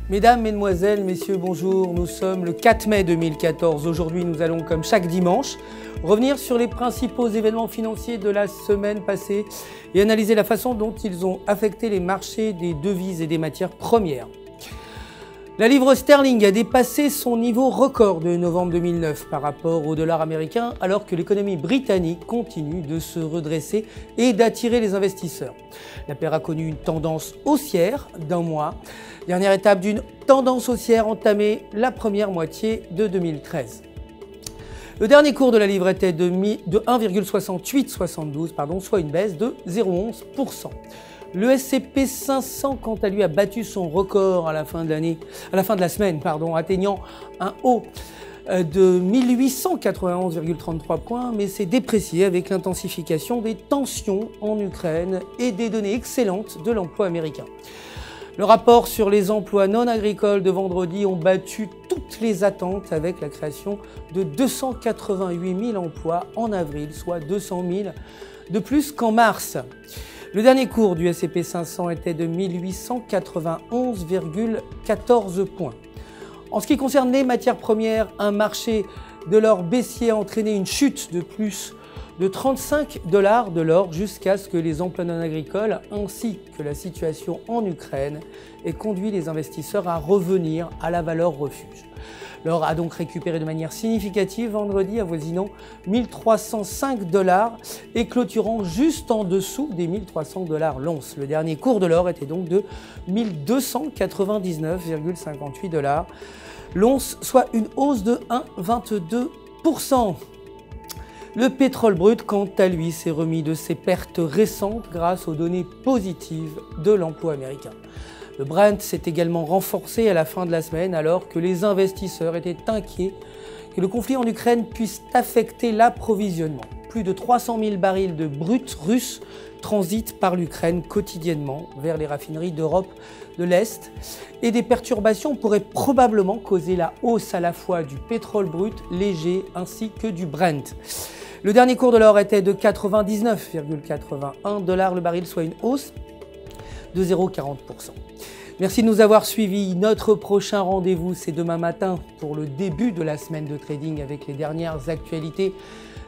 Mesdames, Mesdemoiselles, Messieurs, bonjour. Nous sommes le 4 mai 2014. Aujourd'hui, nous allons, comme chaque dimanche, revenir sur les principaux événements financiers de la semaine passée et analyser la façon dont ils ont affecté les marchés des devises et des matières premières. La livre sterling a dépassé son niveau record de novembre 2009 par rapport au dollar américain, alors que l'économie britannique continue de se redresser et d'attirer les investisseurs. La paire a connu une tendance haussière d'un mois, dernière étape d'une tendance haussière entamée la première moitié de 2013. Le dernier cours de la livre était de 1,6872, soit une baisse de 0,11%. Le S&P 500, quant à lui, a battu son record à la fin de la semaine, atteignant un haut de 1891,33 points, mais s'est déprécié avec l'intensification des tensions en Ukraine et des données excellentes de l'emploi américain. Le rapport sur les emplois non agricoles de vendredi ont battu toutes les attentes avec la création de 288 000 emplois en avril, soit 200 000 de plus qu'en mars. Le dernier cours du S&P 500 était de 1891,14 points. En ce qui concerne les matières premières, un marché de l'or baissier a entraîné une chute de plus de 35 $ de l'or jusqu'à ce que les emplois non agricoles ainsi que la situation en Ukraine aient conduit les investisseurs à revenir à la valeur refuge. L'or a donc récupéré de manière significative vendredi, avoisinant 1305 $ et clôturant juste en dessous des 1300 $ l'once. Le dernier cours de l'or était donc de 1299,58 $ l'once, soit une hausse de 1,22%. Le pétrole brut, quant à lui, s'est remis de ses pertes récentes grâce aux données positives de l'emploi américain. Le Brent s'est également renforcé à la fin de la semaine alors que les investisseurs étaient inquiets que le conflit en Ukraine puisse affecter l'approvisionnement. Plus de 300 000 barils de brut russe transitent par l'Ukraine quotidiennement vers les raffineries d'Europe de l'Est et des perturbations pourraient probablement causer la hausse à la fois du pétrole brut léger ainsi que du Brent. Le dernier cours de l'or était de 99,81 $ le baril, soit une hausse de 0,40%. Merci de nous avoir suivis. Notre prochain rendez-vous, c'est demain matin pour le début de la semaine de trading avec les dernières actualités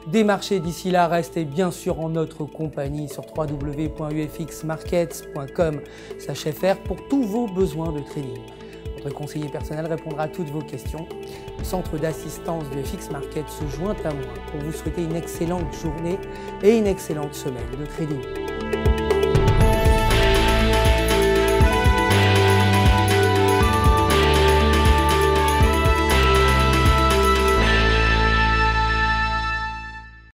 des marchés. D'ici là, restez bien sûr en notre compagnie sur www.ufxmarkets.com/fr pour tous vos besoins de trading. Notre conseiller personnel répondra à toutes vos questions. Le centre d'assistance de UFX Markets se joint à moi pour vous souhaiter une excellente journée et une excellente semaine de trading.